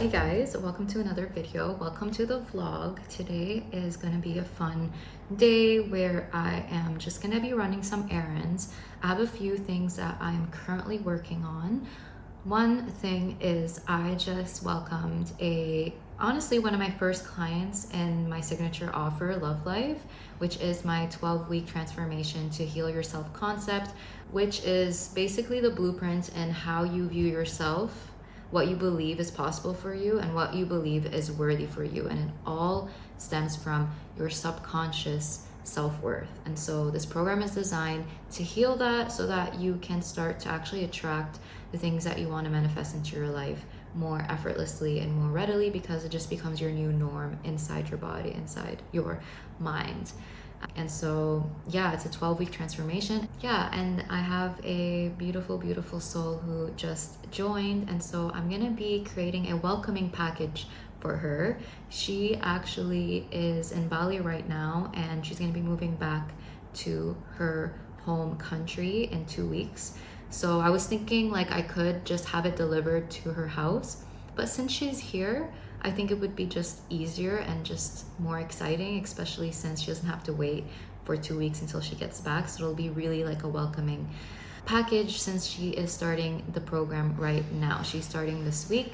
Hey guys, welcome to another video. Welcome to the vlog. Today is going to be a fun day where I am just going to be running some errands. I have a few things that I'm currently working on. One thing is I just welcomed honestly one of my first clients in my signature offer, Love Life, which is my 12-week transformation to heal yourself concept, which is basically the blueprint in how you view yourself, what you believe is possible for you, and what you believe is worthy for you. And it all stems from your subconscious self-worth. And so this program is designed to heal that so that you can start to actually attract the things that you want to manifest into your life more effortlessly and more readily, because it just becomes your new norm inside your body, inside your mind. And so, yeah, it's a 12-week transformation. Yeah, and I have a beautiful, beautiful soul who just joined. And so I'm going to be creating a welcoming package for her. She actually is in Bali right now, and she's going to be moving back to her home country in 2 weeks. So I was thinking like I could just have it delivered to her house. But since she's here, I think it would be just easier and just more exciting, especially since she doesn't have to wait for 2 weeks until she gets back. So it'll be really like a welcoming package since she is starting the program right now. She's starting this week.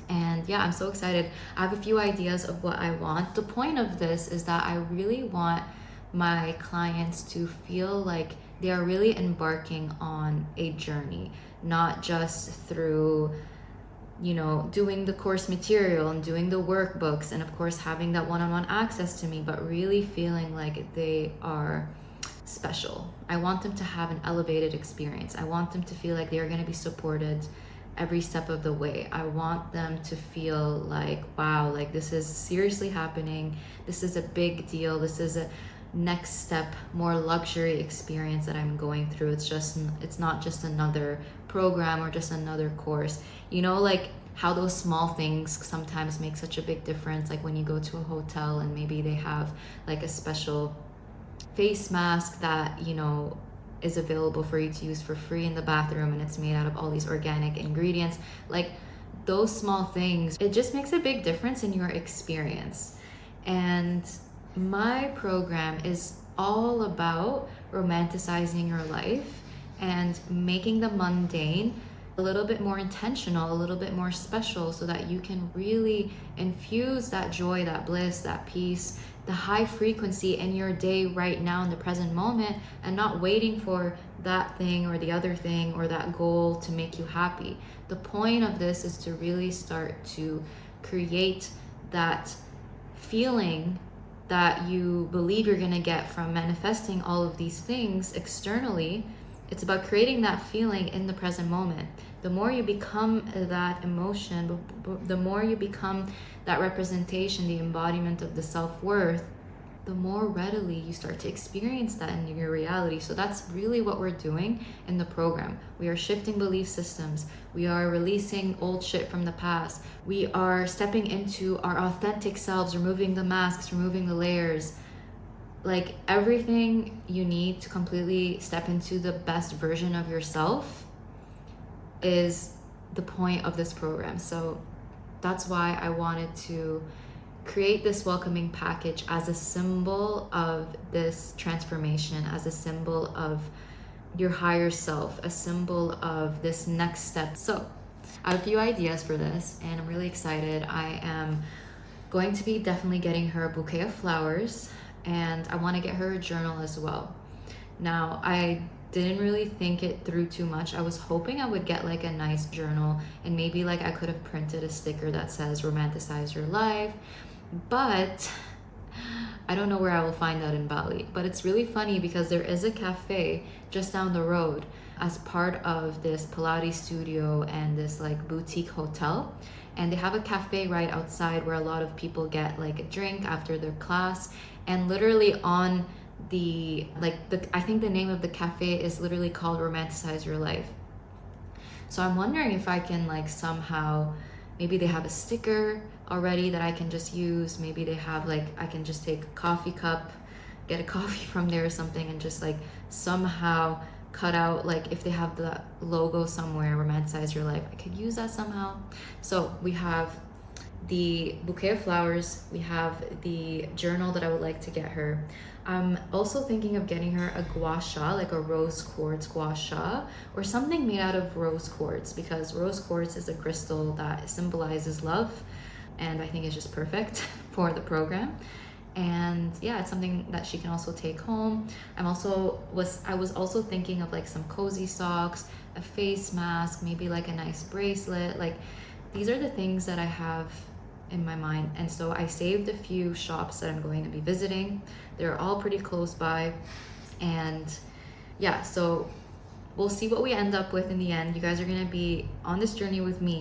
And yeah, I'm so excited. I have a few ideas of what I want. The point of this is that I really want my clients to feel like they are really embarking on a journey, not just through doing the course material and doing the workbooks and of course having that one-on-one access to me, but really feeling like they are special. I want them to have an elevated experience. I want them to feel like they are going to be supported every step of the way. I want them to feel like, wow, like this is seriously happening. This is a big deal. This is a next step, more luxury experience that I'm going through. It's not just another program or just another course. Like how those small things sometimes make such a big difference, like when you go to a hotel and maybe they have like a special face mask that is available for you to use for free in the bathroom, and it's made out of all these organic ingredients. Like those small things, it just makes a big difference in your experience. And my program is all about romanticizing your life and making the mundane a little bit more intentional, a little bit more special, so that you can really infuse that joy, that bliss, that peace, the high frequency in your day right now in the present moment, and not waiting for that thing or the other thing or that goal to make you happy. The point of this is to really start to create that feeling that you believe you're going to get from manifesting all of these things externally. It's about creating that feeling in the present moment. The more you become that emotion, the more you become that representation, the embodiment of the self-worth, the more readily you start to experience that in your reality. So that's really what we're doing in the program. We are shifting belief systems. We are releasing old shit from the past. We are stepping into our authentic selves, removing the masks, removing the layers. Like everything you need to completely step into the best version of yourself is the point of this program. So that's why I wanted to create this welcoming package as a symbol of this transformation, as a symbol of your higher self, a symbol of this next step. So I have a few ideas for this and I'm really excited. I am going to be definitely getting her a bouquet of flowers, and I want to get her a journal as well. Now, I didn't really think it through too much. I was hoping I would get like a nice journal, and maybe like I could have printed a sticker that says romanticize your life, but I don't know where I will find that in Bali. But it's really funny because there is a cafe just down the road as part of this Pilates studio and this like boutique hotel. And they have a cafe right outside where a lot of people get like a drink after their class. And literally on I think the name of the cafe is literally called Romanticize Your Life. So I'm wondering if I can like somehow, maybe they have a sticker already that I can just use. Maybe they have like, I can just take a coffee cup, get a coffee from there or something, and just like somehow cut out, like if they have the logo somewhere, romanticize your life, I could use that somehow. So we have the bouquet of flowers, we have the journal that I would like to get her. I'm also thinking of getting her a gua sha, like a rose quartz gua sha, or something made out of rose quartz, because rose quartz is a crystal that symbolizes love, and I think it's just perfect for the program. And yeah, it's something that she can also take home. I was also thinking of like some cozy socks, a face mask, maybe like a nice bracelet. Like these are the things that I have in my mind. And so I saved a few shops that I'm going to be visiting. They're all pretty close by. And yeah, so we'll see what we end up with in the end. You guys are going to be on this journey with me.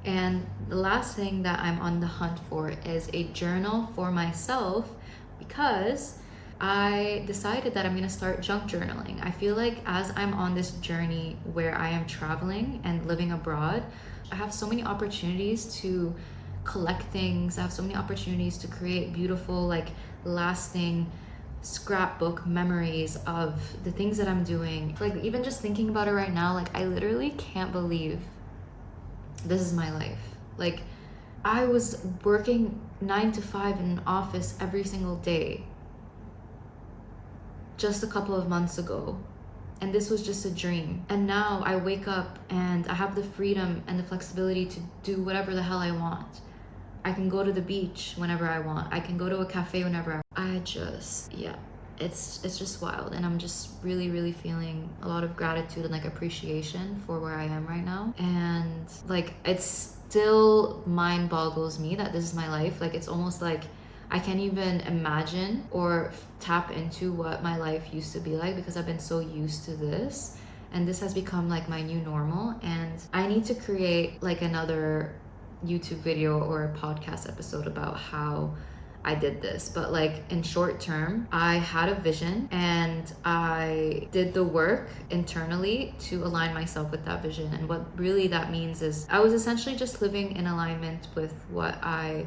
And the last thing that I'm on the hunt for is a journal for myself, because I decided that I'm going to start junk journaling. I feel like as I'm on this journey where I am traveling and living abroad, I have so many opportunities to collect things. I have so many opportunities to create beautiful, like lasting scrapbook memories of the things that I'm doing. Like even just thinking about it right now, like I literally can't believe this is my life. Like I was working 9 to 5 in an office every single day just a couple of months ago, and this was just a dream. And now I wake up and I have the freedom and the flexibility to do whatever the hell I want. I can go to the beach whenever I want. I can go to a cafe whenever I just, yeah, it's just wild. And I'm just really feeling a lot of gratitude and like appreciation for where I am right now. And like it's still mind boggles me that this is my life. Like it's almost like I can't even imagine or tap into what my life used to be like, because I've been so used to this, and this has become like my new normal. And I need to create like another YouTube video or a podcast episode about how I did this. But like in short term, I had a vision and I did the work internally to align myself with that vision. And what really that means is I was essentially just living in alignment with my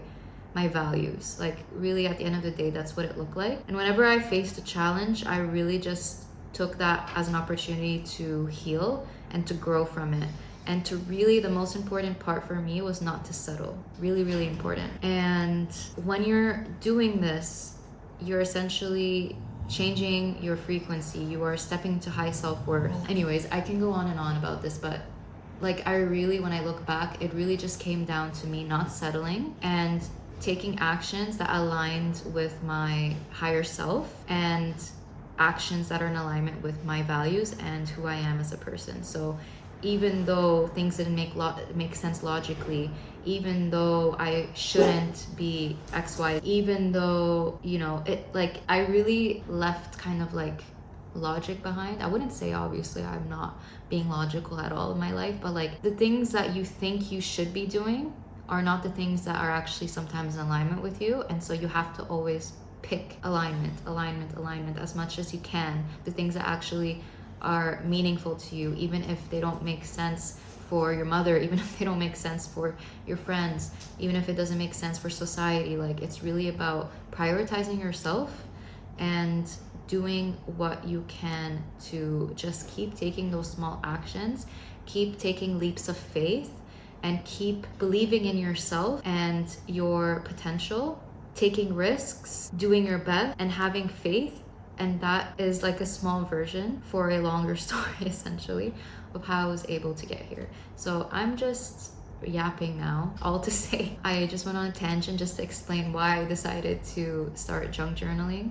values. Like really at the end of the day, that's what it looked like. And whenever I faced a challenge, I really just took that as an opportunity to heal and to grow from it. And to really, the most important part for me was not to settle. Really important. And when you're doing this, you're essentially changing your frequency. You are stepping to high self-worth. Anyways, I can go on and on about this, but like I really, when I look back, it really just came down to me not settling and taking actions that aligned with my higher self and actions that are in alignment with my values and who I am as a person. So even though things didn't make sense logically, even though I shouldn't be XY, even though, you know, it like I really left kind of like logic behind. I wouldn't say obviously I'm not being logical at all in my life, but like the things that you think you should be doing are not the things that are actually sometimes in alignment with you. And so you have to always pick alignment as much as you can, the things that actually are meaningful to you, even if they don't make sense for your mother, even if they don't make sense for your friends, even if it doesn't make sense for society. Like it's really about prioritizing yourself and doing what you can to just keep taking those small actions, keep taking leaps of faith, and keep believing in yourself and your potential, taking risks, doing your best, and having faith. And that is like a small version for a longer story, essentially, of how I was able to get here. So I'm just yapping now, all to say I just went on a tangent just to explain why I decided to start junk journaling.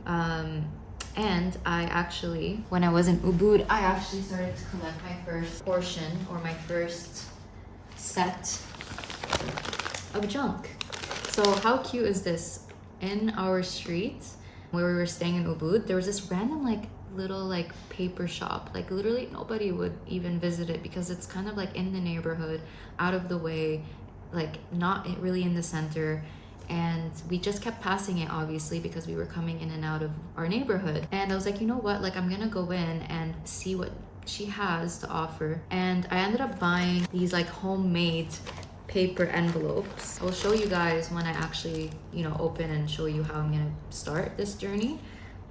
And I actually, when I was in Ubud, I actually started to collect my first portion or my first set of junk. So how cute is this? In our street where we were staying in Ubud, there was this random like little like paper shop. Like literally nobody would even visit it because it's kind of like in the neighborhood, out of the way, like not really in the center. And we just kept passing it, obviously, because we were coming in and out of our neighborhood. And I was like, you know what, like I'm gonna go in and see what she has to offer. And I ended up buying these like homemade paper envelopes. I will show you guys when I actually, you know, open and show you how I'm gonna start this journey.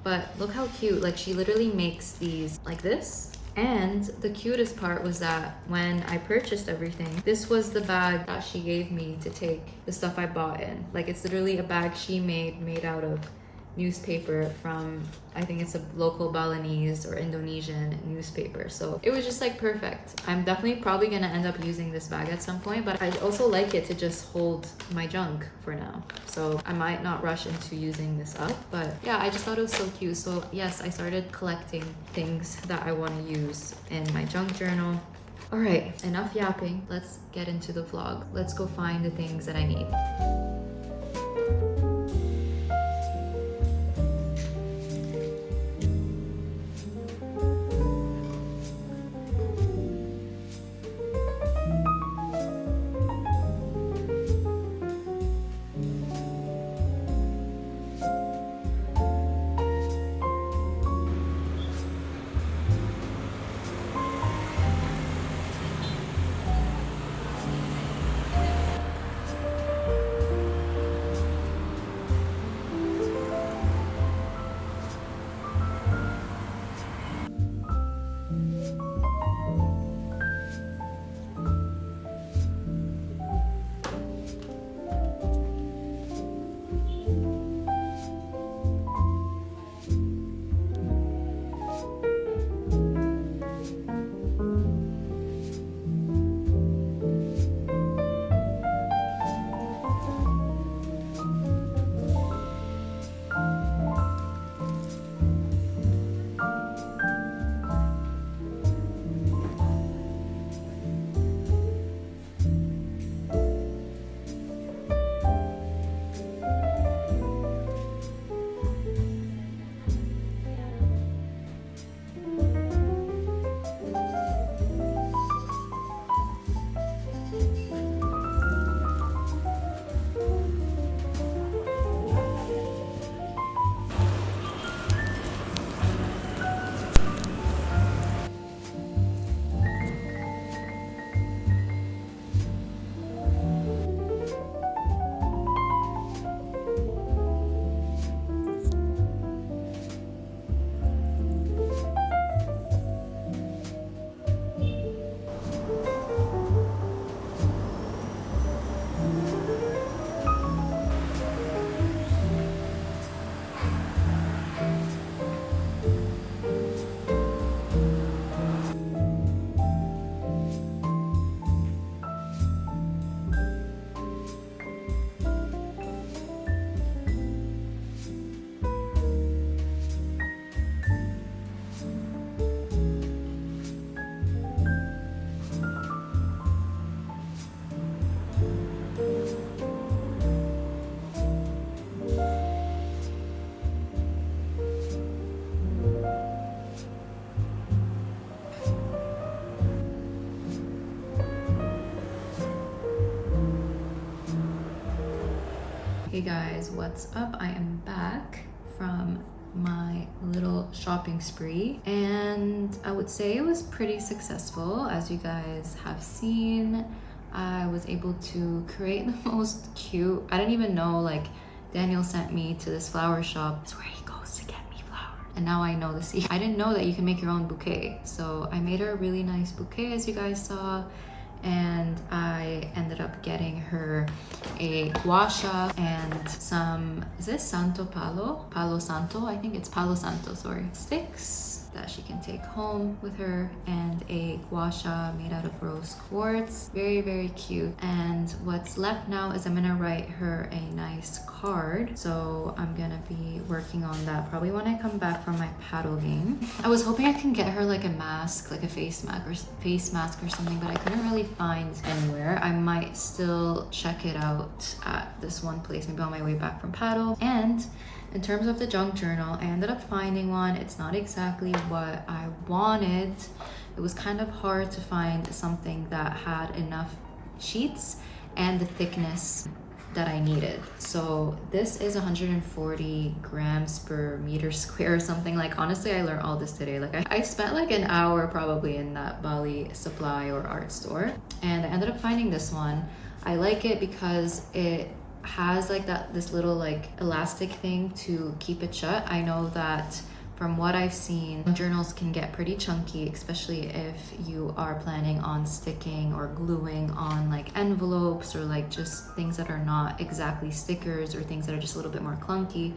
But look how cute, like she literally makes these like this, And the cutest part was that when I purchased everything, this was the bag that she gave me to take the stuff I bought in. Like, it's literally a bag she made out of newspaper from, I think it's a local Balinese or Indonesian newspaper. So it was just like perfect. I'm definitely probably gonna end up using this bag at some point, but I also like it to just hold my junk for now. So I might not rush into using this up, but yeah, I just thought it was so cute. So yes, I started collecting things that I want to use in my junk journal. All right, enough yapping. Let's get into the vlog. Let's go find the things that I need. Hey guys, what's up? I am back from my little shopping spree, and I would say it was pretty successful. As you guys have seen, I was able to create the most cute, I didn't even know, like, Daniel sent me to this flower shop. It's where he goes to get me flowers. And now I know the secret. I didn't know that you can make your own bouquet. So I made her a really nice bouquet, as you guys saw. And I ended up getting her a gua sha and some, is this Santo Palo? Palo Santo? I think it's Palo Santo, sorry. Sticks that she can take home with her, and a gua sha made out of rose quartz. Very, very cute. And what's left now is I'm gonna write her a nice card. So I'm gonna be working on that probably when I come back from my paddle game. I was hoping I can get her like a mask, like a face mask or something, but I couldn't really find anywhere. I might still check it out at this one place, maybe on my way back from paddle. And in terms of the junk journal, I ended up finding one. It's not exactly what I wanted. It was kind of hard to find something that had enough sheets and the thickness that I needed. So this is 140 grams per meter square or something. Like, honestly, I learned all this today. Like, I spent like an hour probably in that BALI supply or art store, and I ended up finding this one. I like it because it has like this little like elastic thing to keep it shut. I know that from what I've seen, journals can get pretty chunky, especially if you are planning on sticking or gluing on like envelopes or like just things that are not exactly stickers or things that are just a little bit more clunky.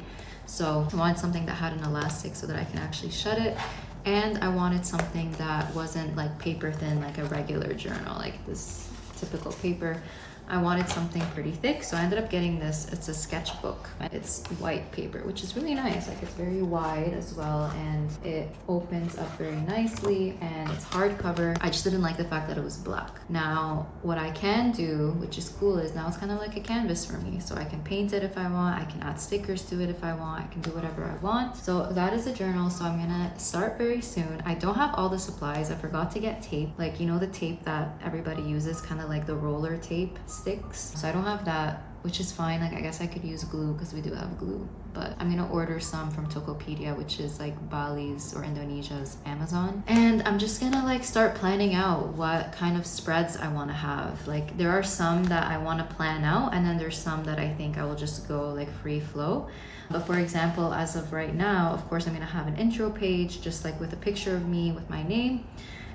So I wanted something that had an elastic so that I can actually shut it. And I wanted something that wasn't like paper thin like a regular journal, like this typical paper. I wanted something pretty thick, so I ended up getting this. It's a sketchbook. It's white paper, which is really nice. Like it's very wide as well, and it opens up very nicely, and it's hardcover. I just didn't like the fact that it was black. Now, what I can do, which is cool, is now it's kind of like a canvas for me. So I can paint it if I want. I can add stickers to it if I want. I can do whatever I want. So that is a journal. So I'm gonna start very soon. I don't have all the supplies. I forgot to get tape. Like, you know, the tape that everybody uses, kind of like the roller tape sticks. So I don't have that, which is fine. Like, I guess I could use glue because we do have glue, but I'm gonna order some from Tokopedia, which is like Bali's or Indonesia's Amazon. And I'm just gonna like start planning out what kind of spreads I want to have. Like, there are some that I want to plan out, and then there's some that I think I will just go like free flow. But for example, as of right now, of course, I'm gonna have an intro page just like with a picture of me with my name.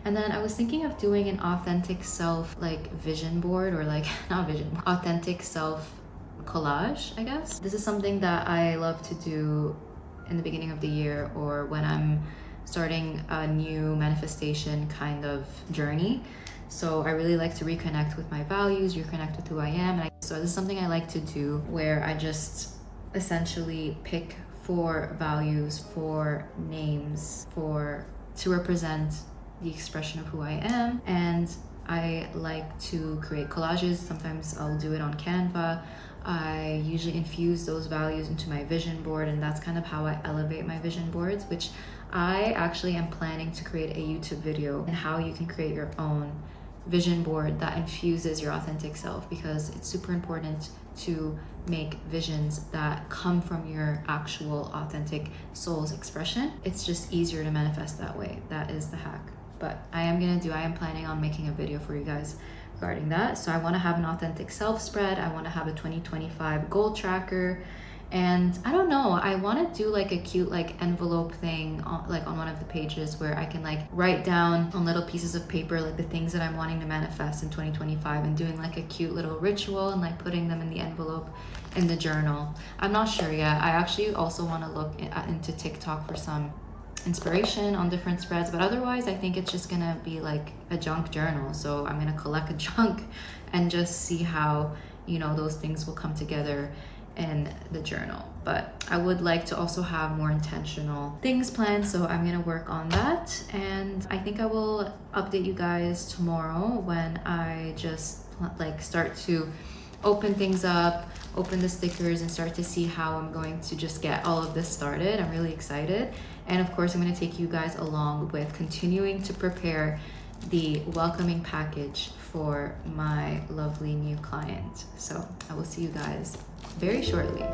And then I was thinking of doing an authentic self like vision board, or like not vision, authentic self collage, I guess. This is something that I love to do in the beginning of the year, or when I'm starting a new manifestation kind of journey. So I really like to reconnect with my values, reconnect with who I am. So this is something I like to do, where I just essentially pick 4 values, 4 names to represent the expression of who I am. And I like to create collages. Sometimes I'll do it on Canva. I usually infuse those values into my vision board, and that's kind of how I elevate my vision boards, which I actually am planning to create a YouTube video on how you can create your own vision board that infuses your authentic self, because it's super important to make visions that come from your actual authentic soul's expression. It's just easier to manifest that way. That is the hack. But I am planning on making a video for you guys regarding that. So I want to have an authentic self spread. I want to have a 2025 goal tracker. And I don't know, I want to do like a cute like envelope thing on, like on one of the pages, where I can like write down on little pieces of paper like the things that I'm wanting to manifest in 2025, and doing like a cute little ritual and like putting them in the envelope in the journal. I'm not sure yet. I actually also want to look into TikTok for some inspiration on different spreads, but otherwise I think it's just gonna be like a junk journal. So I'm gonna collect a junk and just see how, you know, those things will come together in the journal. But I would like to also have more intentional things planned, so I'm gonna work on that. And I think I will update you guys tomorrow when I just like start to open things up, open the stickers, and start to see how I'm going to just get all of this started. I'm really excited. And of course, I'm going to take you guys along with continuing to prepare the welcoming package for my lovely new client. So I will see you guys very shortly.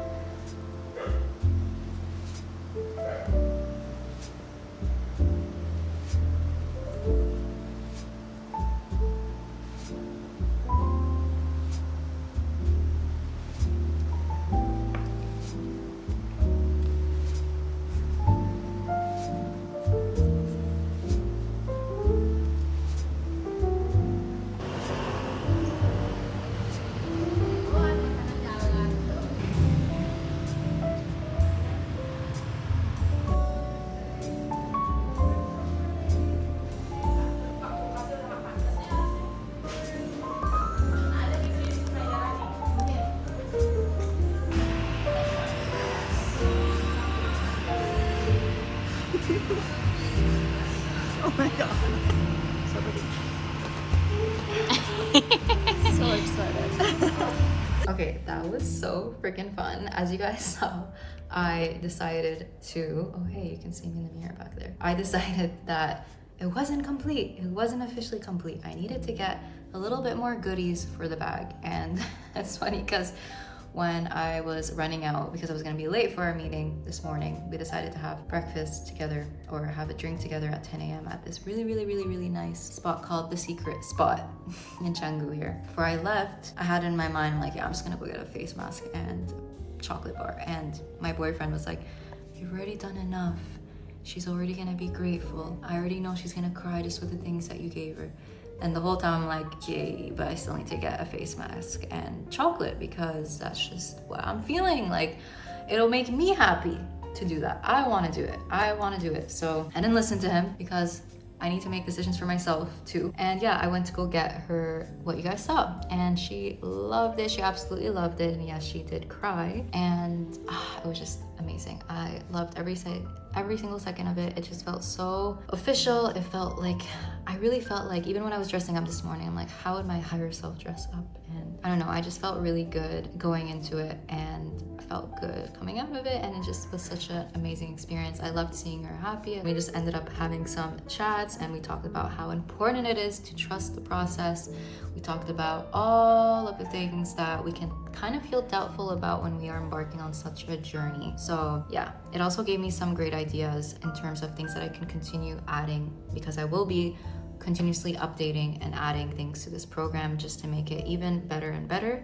Oh my god. So excited. Okay, that was so freaking fun. As you guys saw, I decided to, oh hey, you can see me in the mirror back there. I decided that it wasn't complete. It wasn't officially complete. I needed to get a little bit more goodies for the bag. And it's funny because when I was running out, because I was gonna be late for our meeting this morning, we decided to have breakfast together or have a drink together at 10 a.m. at this really nice spot called The Secret Spot in Canggu here. Before I left, I had in my mind, I'm like, yeah, I'm just gonna go get a face mask and chocolate bar. And my boyfriend was like, you've already done enough. she's already gonna be grateful. I already know she's gonna cry just with the things that you gave her. And the whole time I'm like, yay, but I still need to get a face mask and chocolate because that's just what I'm feeling. Like, it'll make me happy to do that. I wanna do it. I wanna do it. So I didn't listen to him because I need to make decisions for myself too. And yeah, I went to go get her what you guys saw. And she loved it. She absolutely loved it. And yes, she did cry. And it was just amazing. I loved every single second of it. It just felt so official. It felt like, I really felt like, even when I was dressing up this morning, I'm like, how would my higher self dress up? And I don't know, I just felt really good going into it, and I felt good coming out of it, and it just was such an amazing experience. I loved seeing her happy. We just ended up having some chats, and we talked about how important it is to trust the process. We talked about all of the things that we can kind of feel doubtful about when we are embarking on such a journey. So yeah, it also gave me some great ideas in terms of things that I can continue adding, because I will be continuously updating and adding things to this program just to make it even better and better.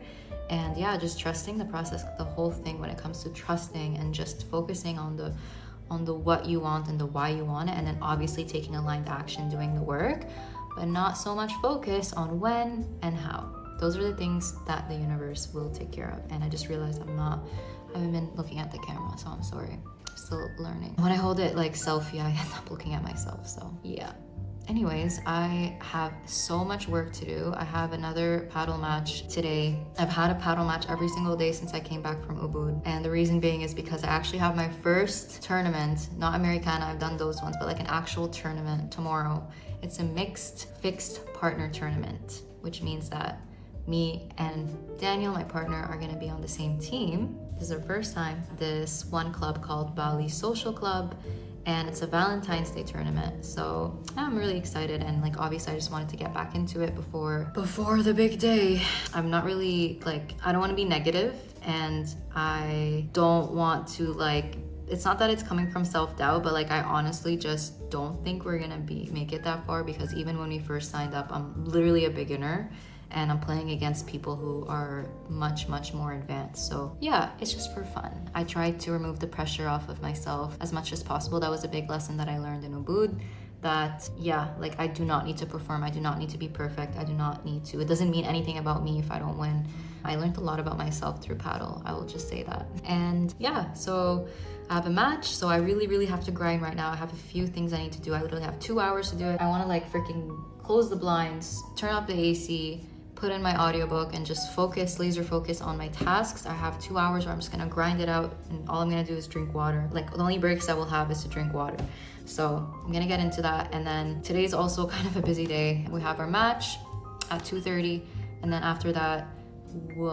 And yeah, just trusting the process, the whole thing when it comes to trusting and just focusing on the what you want and the why you want it, and then obviously taking aligned action, doing the work, but not so much focus on when and how. Those are the things that the universe will take care of. And I just realized I haven't been looking at the camera, so I'm sorry. I'm still learning. When I hold it like selfie, I end up looking at myself, so yeah. Anyways, I have so much work to do. I have another paddle match today. I've had a paddle match every single day since I came back from Ubud. And the reason being is because I actually have my first tournament, not Americana, I've done those ones, but like an actual tournament tomorrow. It's a mixed fixed partner tournament, which means that me and Daniel, my partner, are gonna be on the same team. This is our first time. This one club called BALI Social Club, and it's a Valentine's Day tournament. So I'm really excited, and like obviously I just wanted to get back into it before the big day. I'm not really like, I don't want to be negative, and I don't want to like, it's not that it's coming from self-doubt, but like I honestly just don't think we're gonna make it that far, because even when we first signed up, I'm literally a beginner and I'm playing against people who are much more advanced. So yeah, it's just for fun. I tried to remove the pressure off of myself as much as possible. That was a big lesson that I learned in Ubud, that yeah, like I do not need to perform. I do not need to be perfect. I do not need to. It doesn't mean anything about me if I don't win. I learned a lot about myself through paddle. I will just say that. And yeah, so I have a match, so I really have to grind right now. I have a few things I need to do. I literally have 2 hours to do it. I want to like freaking close the blinds, turn off the AC, put in my audiobook, and just laser focus on my tasks. I have 2 hours where I'm just gonna grind it out, and all I'm gonna do is drink water. Like the only breaks I will have is to drink water. So I'm gonna get into that. And then today's also kind of a busy day. We have our match at 2:30, and then after that,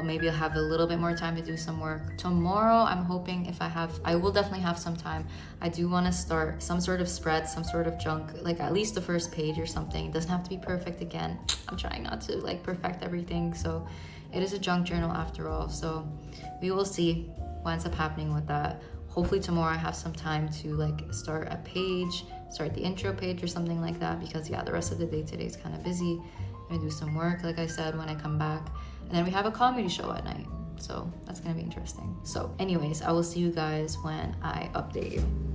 maybe I'll have a little bit more time to do some work. Tomorrow, I'm hoping I will definitely have some time. I do want to start some sort of spread, some sort of junk, like at least the first page or something. It doesn't have to be perfect again. I'm trying not to like perfect everything. So it is a junk journal after all. So we will see what ends up happening with that. Hopefully tomorrow I have some time to like start a page, start the intro page or something like that, because yeah, the rest of the day today is kind of busy. I'm gonna do some work, like I said, when I come back. And then we have a comedy show at night. So that's gonna be interesting. So anyways, I will see you guys when I update you.